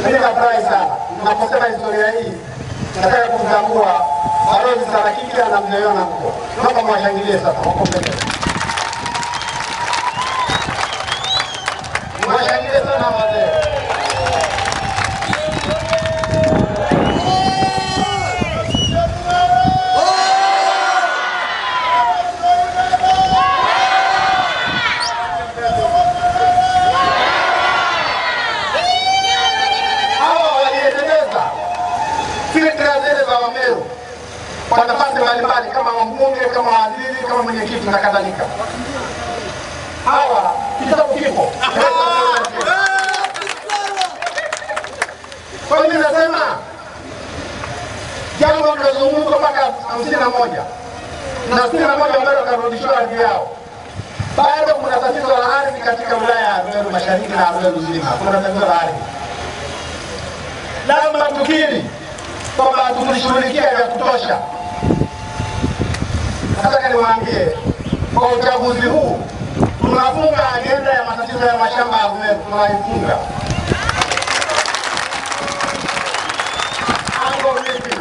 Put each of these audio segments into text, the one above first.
Mimi nafurahi sana. Tunaposema historia hii, nataka kumtambua Balozi Sarakika na Mzee Yona huko. Naomba mwashangilie sasa huko mbele. Mwashangilie sana wazee. Kwa nafasi mbalimbali kama mbunge, kama waziri, kama mwenyekiti na kadhalika. Hawa kitabu kipo. Kwa hiyo nasema jambo lilozungumzwa mpaka 51 na 61 ambalo karudishwa ardhi yao. Bado kuna tatizo la ardhi katika wilaya ya Rumeru Mashariki na Rumeru nzima. Kuna tatizo la ardhi. Lazima tukiri kwamba tulishughulikia vya kutosha. Nataka niwaambie kwa uchaguzi huu tunafunga agenda ya matatizo ya mashamba ya Rumeru, tunaifunga. Hapo vipi?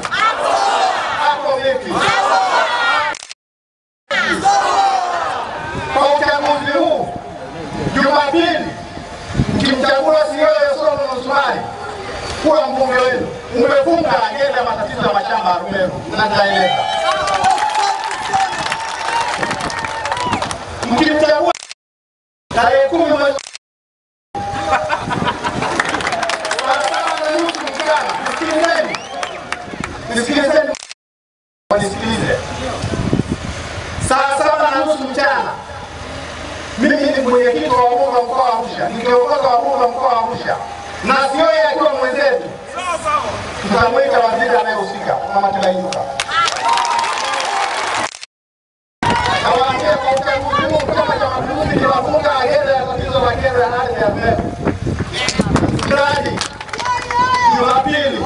Hapo vipi? Kwa uchaguzi huu Jumapili mkimchagua Sioyo Solomon Sumari kuwa mbunge wenu, umefunga agenda ya matatizo ya mashamba ya Rumeru na nitaeleza. Mkimchagua tarehe 10 mwezi Nisikilizeni. Wanisikilize. Saa 7:30 mchana. Mimi ni mwenyekiti wa wabunge wa mkoa wa Arusha. Nikiongoza wabunge wa mkoa wa Arusha. Na Sioyo akiwa mwenzetu. Tutamwita waziri anayehusika kama Mataifa. Nawaambia kwa uchaguzi huu kama cha mapinduzi tunafunga agenda ya tatizo la kero ya ardhi ya Rumeru. Mradi Jumapili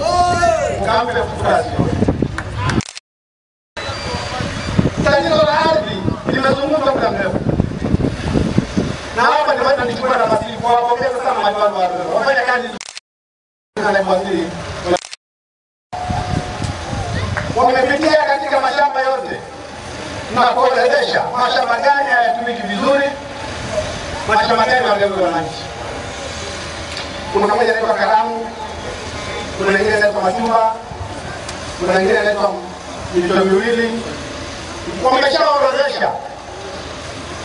ukampe kufurahi. Tatizo la ardhi limezungumzwa muda mrefu. Na hapa ndio nichukua nafasi hii kuwapongeza sana madiwani wa Rumeru. Wafanya kazi na naibu waziri. Wamepitia katika mashamba yote na kuorodhesha mashamba gani hayatumiki vizuri, mashamba gani wanageuza wananchi. Kuna mmoja anaitwa Karamu, kuna mwingine anaitwa Machumba, kuna mwingine anaitwa Mito Miwili. Wameshaorodhesha.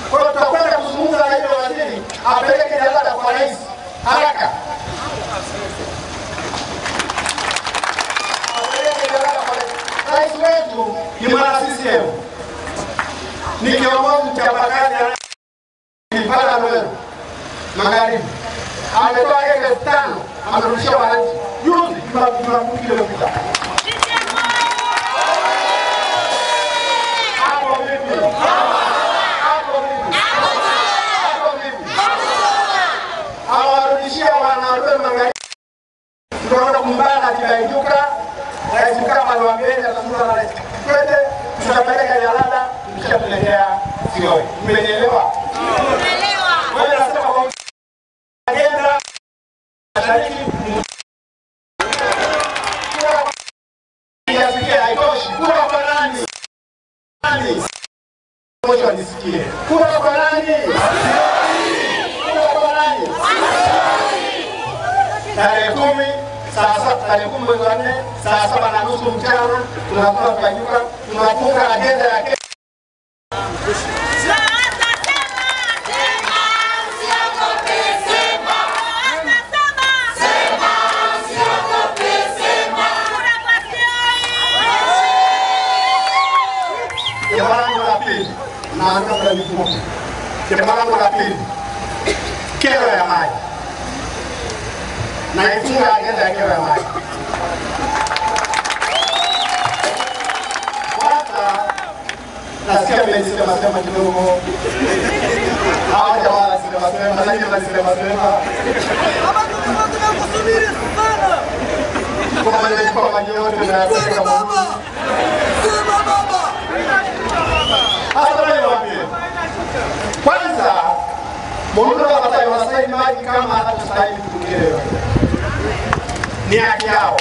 Kwa hiyo tutakwenda kuzungumza na yule waziri apeleke jalada kwa rais haraka. Rais wetu ni mwana CCM. Ni kiongozi mchapakazi anayepanda Rumeru Magharibi. Ametoa eka 5 amerudishia wananchi. Juzi Jumapili iliyopita. Hapo vipi? Hapo vipi? Hapo vipi? Awarudishia wana Rumeru Magharibi. Tunaona kumbana akibaijuka. Rais kama aliwaambia atazungumza na rais. Twende tutapeleka jalada tukishapelekea Sioyo. Mmenielewa? Umeelewa. Wewe nasema kwa agenda mashariki yasikia haitoshi. Kura kwa nani? Nani? Mmoja nisikie. Kura kwa nani? Kura kwa nani? Tarehe 10 tarehe 10 mwezi wa 4 saa 7:30 mchana tunafunga kuajuka, tunafunga agenda yake. Jambo la pili, kero ya maji. Na ifunga agenda ya kero ya maji. Kwanza nasikia mmesema kidogo. Hawa jamaa wanasema sema. Kwa maana kwa maji yote na katika baba. Kwanza Mungu anataka wasai maji kama anatustahili kutuelewa. ni haki yao.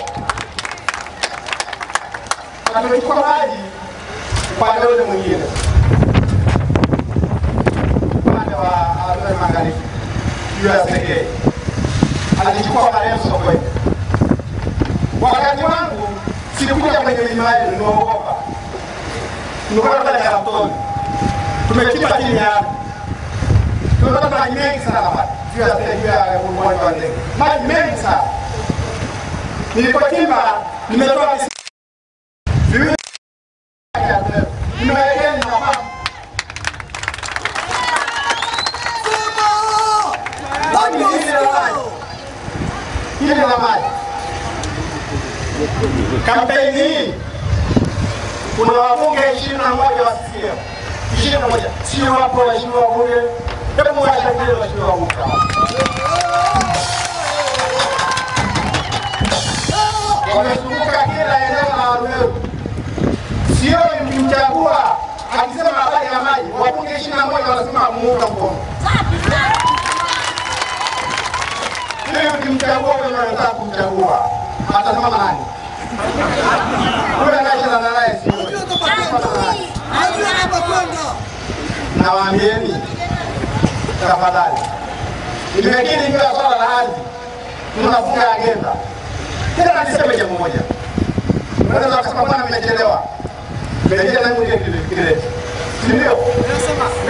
Na tumechukua maji upande ule mwingine, upande wa magharibi juu ya Segei, alichukua marehemu Sokoine. Wakati wangu sikuja kwenye milima yenu, nimeogopa. Nilikuwa pale Karamtoni, tumechimba chini ya ardhi, tumepata maji mengi sana hapa juu ya uwanja wa ndege, maji mengi sana. Nilipochimba nimetoa viwili nimewekea na pampu. Hili la maji. Kampeni hii kuna wabunge 21 wa CCM. 21. Sio wapo waheshimiwa wabunge. Hebu washangilie waheshimiwa wabunge. Wamezunguka kila eneo la Arumeru. Sio mchagua akisema habari ya maji, wabunge 21 wanasema muunga mkono. Leo ukimchagua wewe unataka kumchagua, atasema nani? Wewe anashindana na naye sio. Na waambieni tafadhali. Nimekiri kwa swala la ardhi. Tunafunga agenda. Tena niseme jambo moja. Unaweza kusema bwana nimechelewa. Mejea na mwingine kile. Ndio.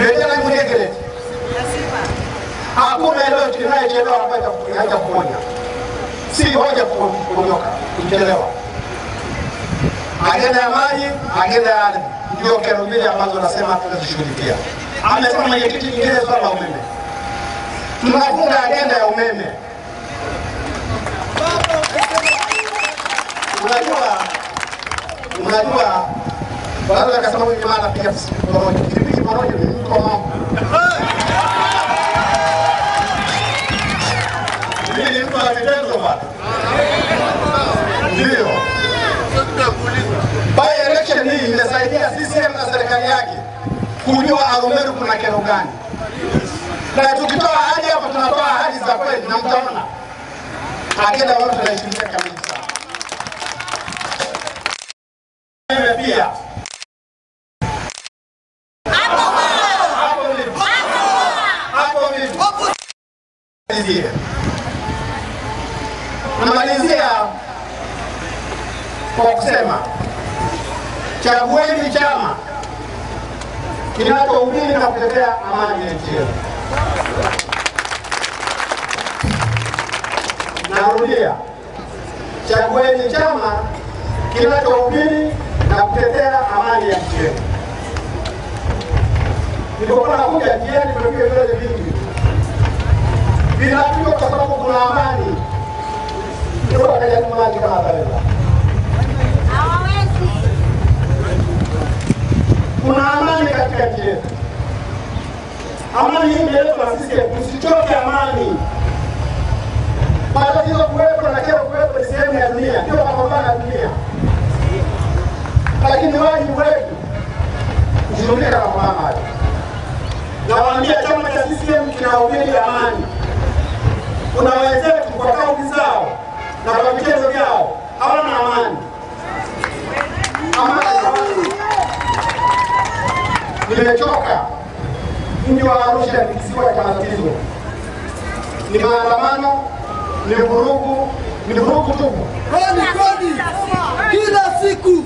Mejea na mwingine kile. Hakuna leo tunayechelewa ambayo haja kuponya. Si hoja kuondoka, kuchelewa. Agenda ya maji, agenda ya ardhi. Ndio kero mbili ambazo nasema tunazishughulikia. Amesema mwenyekiti nyingine swala la umeme. Tunafunga agenda ya umeme. Unajua baada ya kusema mimi maana pia pamoja kipindi pamoja ni mtu wa mambo. Mimi ni mtu wa vitendo bwana. Ndio. By election hii imesaidia CCM na serikali yake kujua Arumeru kuna kero gani. Na tukitoa ahadi hapa tunatoa ahadi za kweli na mtaona. Agenda watu tunaishikilia kabisa. Pia namalizia kwa kusema chagueni chama kinachohubiri na kutetea amani ya nchi yetu. Narudia, chagueni chama kinachohubiri na kutetea amani ya nchi yetu. Nilipokuwa nakuja njiani tumepiga vile vingi. Vinapigwa kwa sababu kuna amani. Ndio wakaja maji kama barabara. Hawawezi. Kuna amani katika nchi yetu. Amani hii imeletwa na sisi, tusichoke amani. Matatizo kuwepo na kero kuwepo ni sehemu ya dunia, ndio mapambano ya dunia. Lakini wajibu wetu kushughulika na mapambano hayo. Nawaambia chama cha CCM kinahubiri amani. Kuna wenzetu kwa kauli zao na kwa vitendo vyao hawana amani. Amani. Nimechoka. Mji wa Arusha ni kisiwa cha matatizo. Ni maandamano, ni vurugu tupu. Kodi kila siku.